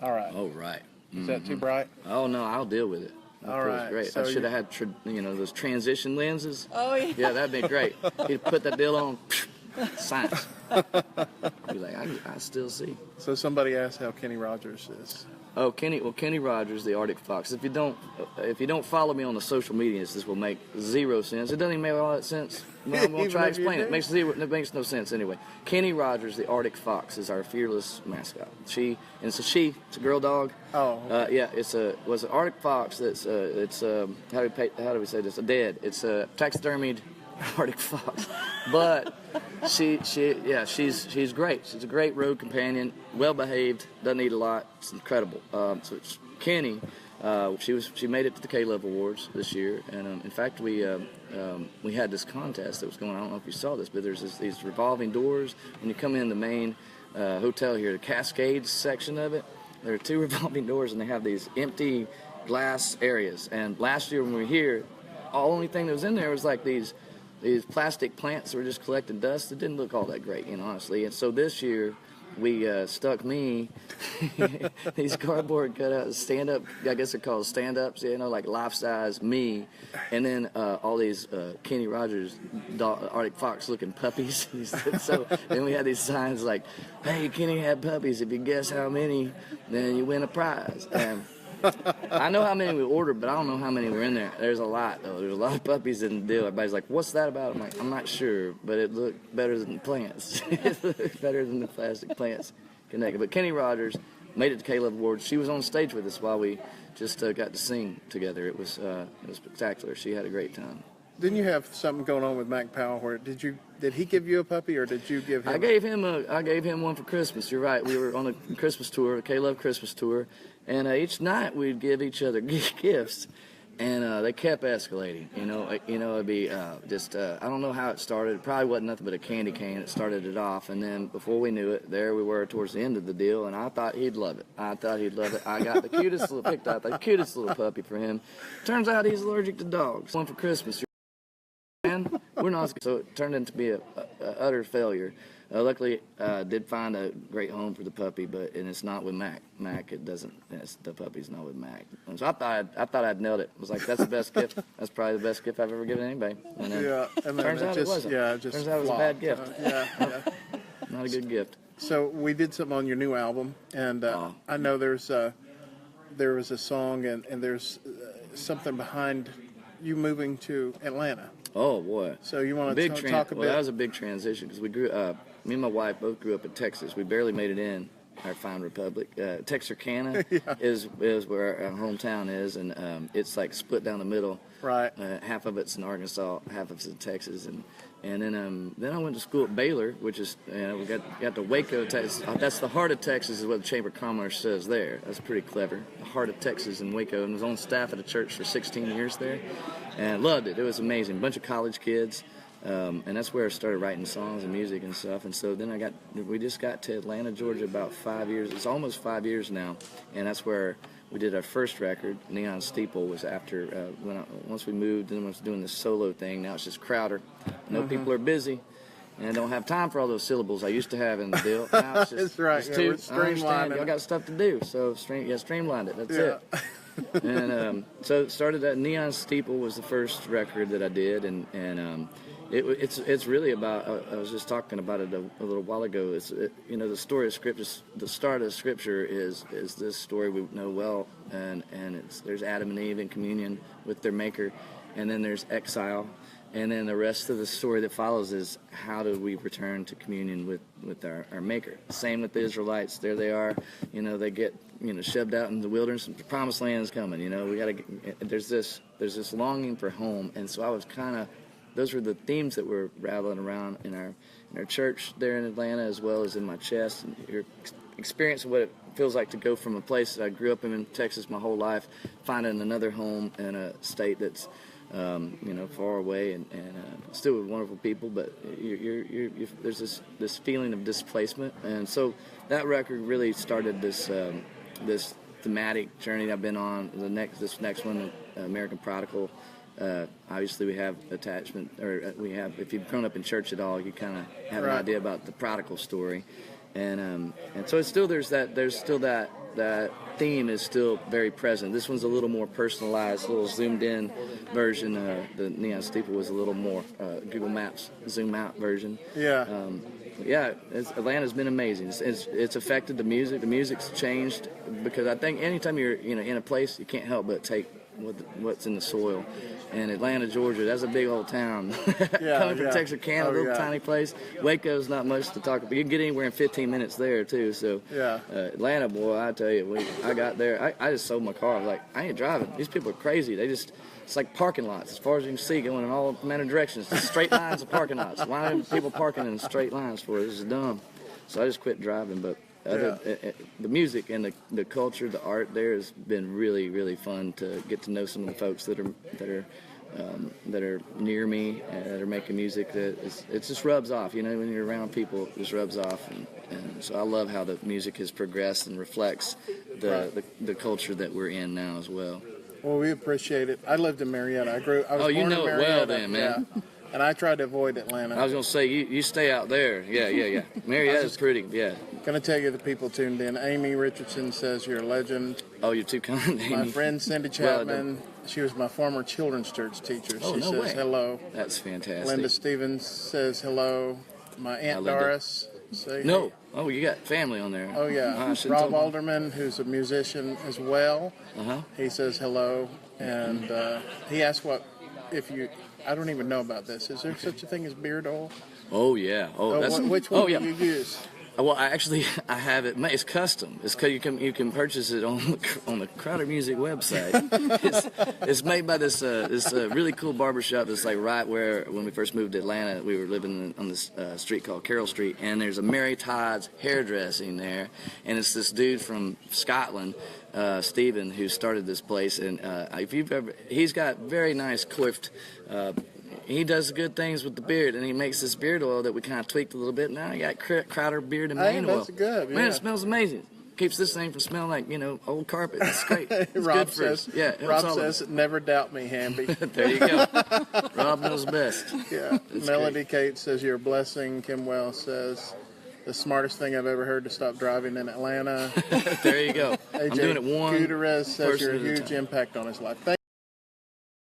All right. Oh, right. Is that too bright? Oh, no, I'll deal with it. All right. Great. So I should have had, those transition lenses. Oh, yeah. Yeah, that'd be great. He'd put that deal on, science. Be like, I still see. So somebody asked how Kenny Rodgers is. Oh, Kenny Rodgers, the Arctic Fox. If you don't follow me on the social medias, this will make zero sense. It doesn't even make all that sense. Well, I'm gonna try to explain it. It makes no sense anyway. Kenny Rodgers, the Arctic Fox, is our fearless mascot. It's a girl dog. Oh. Okay. Yeah, was an Arctic Fox. How do we say this? It's a taxidermied Arctic Fox, but she's great. She's a great road companion, well behaved, doesn't eat a lot. It's incredible. So it's Kenny. She made it to the K-Love Awards this year, and in fact we had this contest that was going on. I don't know if you saw this, but there's these revolving doors when you come in the main hotel here, the Cascades section of it. There are two revolving doors, and they have these empty glass areas. And last year when we were here, the only thing that was in there was like these plastic plants that were just collecting dust. It didn't look all that great, honestly. And so this year, we stuck me these cardboard cutouts, stand-up, I guess they're called stand-ups, like life-size me, and then all these Kenny Rodgers Arctic Fox-looking puppies. So then we had these signs like, hey, Kenny had puppies. If you guess how many, then you win a prize. And I know how many we ordered, but I don't know how many were in there. There's a lot, though. There's a lot of puppies in the deal. Everybody's like, what's that about? I'm like, I'm not sure, but it looked better than the plants. It looked better than the plastic plants connected. But Kenny Rodgers made it to K-Love Awards. She was on stage with us while we just got to sing together. It was spectacular. She had a great time. Didn't you have something going on with Mac Powell? Where did he give you a puppy, or did you give him? I gave him one for Christmas. You're right. We were on a Christmas tour, a K-Love Christmas tour, and each night we'd give each other gifts, and they kept escalating. It'd be I don't know how it started. It probably wasn't nothing but a candy cane that started it off, and then before we knew it, there we were towards the end of the deal, and I thought he'd love it. I got picked out the cutest little puppy for him. Turns out he's allergic to dogs. One for Christmas. And we're not, so it turned into be a utter failure. Luckily, did find a great home for the puppy, and it's not with Mac. The puppy's not with Mac. And so I thought I'd nailed it. I was like, that's the best gift. That's probably the best gift I've ever given anybody. And then turns out it wasn't. Yeah, it just turns out it was a bad gift. Yeah. Not a good gift. So we did something on your new album, and I know there was a song, and there's something behind you moving to Atlanta. Oh boy! So you want to talk a bit? Well, that was a big transition because we grew up. Me and my wife both grew up in Texas. We barely made it in our fine republic. Texarkana is where our hometown is, and it's like split down the middle. Right. Half of it's in Arkansas, half of it's in Texas, and then I went to school at Baylor, which is we got to Waco, Texas. That's the heart of Texas, is what the Chamber of Commerce says there. That's pretty clever. The heart of Texas in Waco, and was on staff at a church for 16 years there, and loved it. It was amazing. A bunch of college kids. And that's where I started writing songs and music and stuff. And so then we just got to Atlanta, Georgia about 5 years. It's almost 5 years now. And that's where we did our first record. Neon Steeple was after, once we moved, then I was doing this solo thing. Now it's just Crowder. I know people are busy and don't have time for all those syllables I used to have in the deal. Now it's just, that's right. Just two. I understand. Y'all got stuff to do. So streamlined it. That's it. And so it started at Neon Steeple was the first record that I did, and it's really about. I was just talking about it a little while ago. The story of Scripture. The start of Scripture is this story we know well, and there's Adam and Eve in communion with their Maker, and then there's exile, and then the rest of the story that follows is how do we return to communion with our Maker. Same with the Israelites. There they are. They get shoved out in the wilderness. The promised land is coming. There's this longing for home, and so I was those were the themes that were rattling around in our church there in Atlanta, as well as in my chest. And your experience of what it feels like to go from a place that I grew up in Texas my whole life, finding another home in a state that's far away and still with wonderful people, but there's this feeling of displacement, and so that record really started this thematic journey I've been on. This next one, American Prodigal. Obviously, we have attachment, or if you've grown up in church at all, you kind of have an idea about the prodigal story, and so it's still there's still that that theme is still very present. This one's a little more personalized, a little zoomed in version. The Neon Steeple was a little more Google Maps zoom out version. Yeah. Yeah, Atlanta's been amazing. It's affected the music. The music's changed because I think anytime you're in a place, you can't help but take what's in the soil. And Atlanta, Georgia, that's a big old town. Coming from Texarkana, little tiny place. Waco's not much to talk about. You can get anywhere in 15 minutes there too. So Atlanta, boy, I tell you, I got there. I just sold my car. I was like, I ain't driving. These people are crazy. It's like parking lots, as far as you can see, going in all manner of directions. Just straight lines of parking lots. Why are people parking in straight lines for? This is dumb. So I just quit driving. But the music and the culture, the art there has been really, really fun to get to know some of the folks that are near me, that are making music. It just rubs off, when you're around people, it just rubs off. And so I love how the music has progressed and reflects the culture that we're in now as well. Well, we appreciate it. I lived in Marietta. I was born in Marietta. It well then, man. Yeah. And I tried to avoid Atlanta. I was going to say, you stay out there. Yeah. Marietta's pretty, yeah. Going to tell you the people tuned in. Amy Richardson says you're a legend. Oh, you're too kind, Amy. My friend Cindy Chapman, she was my former children's church teacher. Oh, she no says way. Hello. That's fantastic. Linda Stevens says hello. My Aunt Doris. No. Oh, you got family on there. Oh, yeah. Rob Alderman, who's a musician as well. He says hello. And he asked I don't even know about this. Is there such a thing as beard oil? Oh, yeah. Which one do you use? Well, I have it. It's custom. It's because you can purchase it on the Crowder Music website. It's made by this really cool barbershop that's like right where when we first moved to Atlanta, we were living on this street called Carroll Street, and there's a Mary Todd's hairdressing there, and it's this dude from Scotland, Stephen, who started this place, and he's got very nice coiffed. He does good things with the beard, and he makes this beard oil that we kind of tweaked a little bit. Now you got Crowder Beard and Mane oil. That's good. Yeah. Man, it smells amazing. Keeps this thing from smelling like old carpet. It's great. It's Rob good for us. Yeah, Rob says, "Never doubt me, Hamby." There you go. Rob knows best. Yeah. Melody Kate says you're a blessing. Kim Wells says the smartest thing I've ever heard to stop driving in Atlanta. There you go. AJ I'm doing it one. Gutierrez says you're a huge impact on his life.